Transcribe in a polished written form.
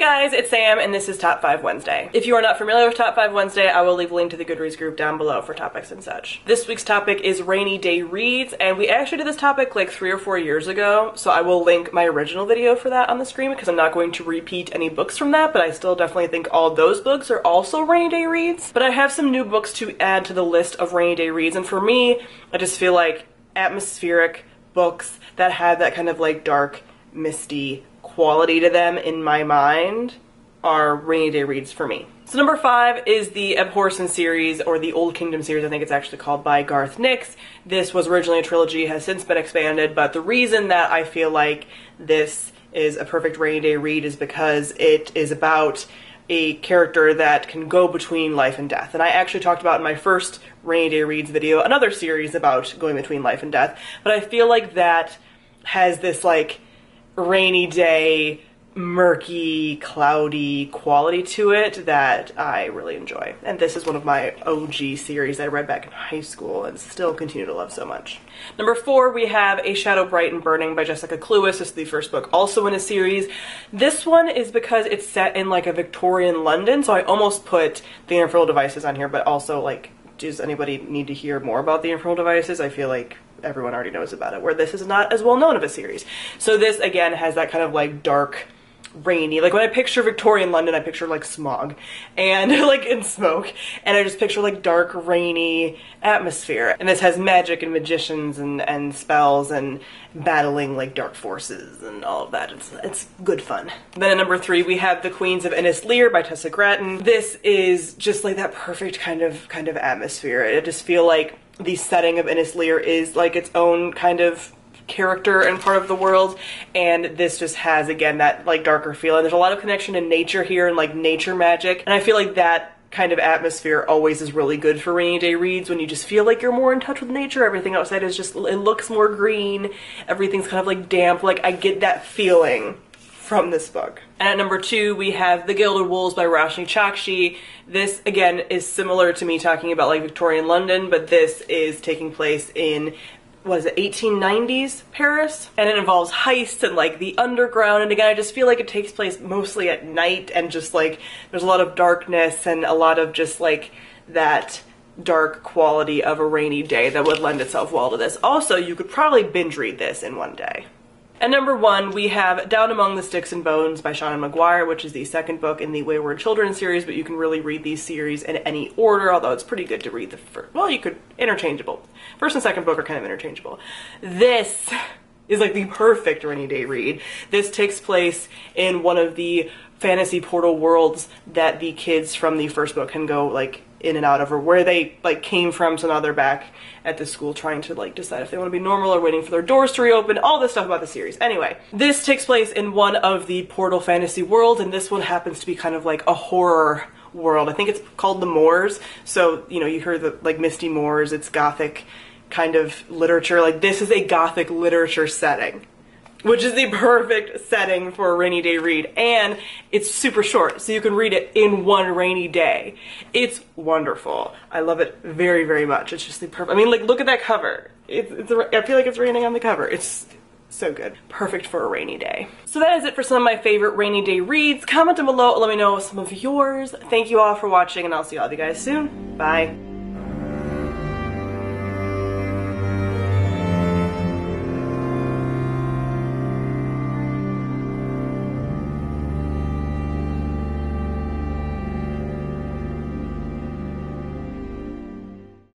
guys, it's Sam and this is Top 5 Wednesday. If you are not familiar with Top 5 Wednesday, I will leave a link to the Goodreads group down below for topics and such. This week's topic is rainy day reads, and we actually did this topic like 3 or 4 years ago, so I will link my original video for that on the screen because I'm not going to repeat any books from that, but I still definitely think all those books are also rainy day reads. But I have some new books to add to the list of rainy day reads, and for me, I just feel like atmospheric books that have that kind of like dark, misty quality to them in my mind are rainy day reads for me. So number 5 is the Abhorsen series, or the Old Kingdom series, I think it's actually called, by Garth Nix. This was originally a trilogy, has since been expanded, but the reason that I feel like this is a perfect rainy day read is because it is about a character that can go between life and death. And I actually talked about in my first rainy day reads video another series about going between life and death, but I feel like that has this like rainy day, murky, cloudy quality to it that I really enjoy. And this is one of my OG series I read back in high school and still continue to love so much. Number 4, we have A Shadow Bright and Burning by Jessica Cluess. This is the first book also in a series. This one is because it's set in like a Victorian London, so I almost put the Infernal Devices on here, but also like, does anybody need to hear more about the Infernal Devices? I feel like everyone already knows about it, where this is not as well known of a series. So this again has that kind of like dark, rainy, like when I picture Victorian London, I picture like smog and like in smoke, and I just picture like dark, rainy atmosphere. And this has magic and magicians and spells and battling like dark forces and all of that. It's good fun. Then at number 3, we have The Queens of NS Lear by Tessa Gratton. This is just like that perfect kind of atmosphere. I just feel like the setting of NS Lear is like its own kind of character and part of the world, and this just has again that like darker feel, and there's a lot of connection to nature here and like nature magic, and I feel like that kind of atmosphere always is really good for rainy day reads when you just feel like you're more in touch with nature. Everything outside is just, it looks more green, everything's kind of like damp, like I get that feeling from this book. And at number 2, we have The Giller Wolves by Roshni Chokshi. This again is similar to me talking about like Victorian London, but this is taking place in, what is it, 1890s Paris? And it involves heists and like the underground, and again I just feel like it takes place mostly at night, and just like there's a lot of darkness and a lot of just like that dark quality of a rainy day that would lend itself well to this. Also, you could probably binge read this in one day. At number 1, we have Down Among the Sticks and Bones by Seanan McGuire, which is the second book in the Wayward Children series, but you can really read these series in any order, although it's pretty good to read the first, well, you could, interchangeable. First and second book are kind of interchangeable. This is like the perfect rainy day read. This takes place in one of the fantasy portal worlds that the kids from the first book can go like in and out of, or where they like came from, so now they're back at the school trying to like decide if they want to be normal or waiting for their doors to reopen, all this stuff about the series. Anyway, this takes place in one of the portal fantasy worlds, and this one happens to be kind of like a horror world. I think it's called the Moors, so you know, you hear the like misty moors, it's gothic kind of literature. Like this is a gothic literature setting, which is the perfect setting for a rainy day read, and it's super short, so you can read it in one rainy day. It's wonderful. I love it very, very much. It's just the perfect, I mean, like, look at that cover. I feel like it's raining on the cover. It's so good. Perfect for a rainy day. So that is it for some of my favorite rainy day reads. Comment down below, let me know some of yours. Thank you all for watching, and I'll see all of you guys soon. Bye.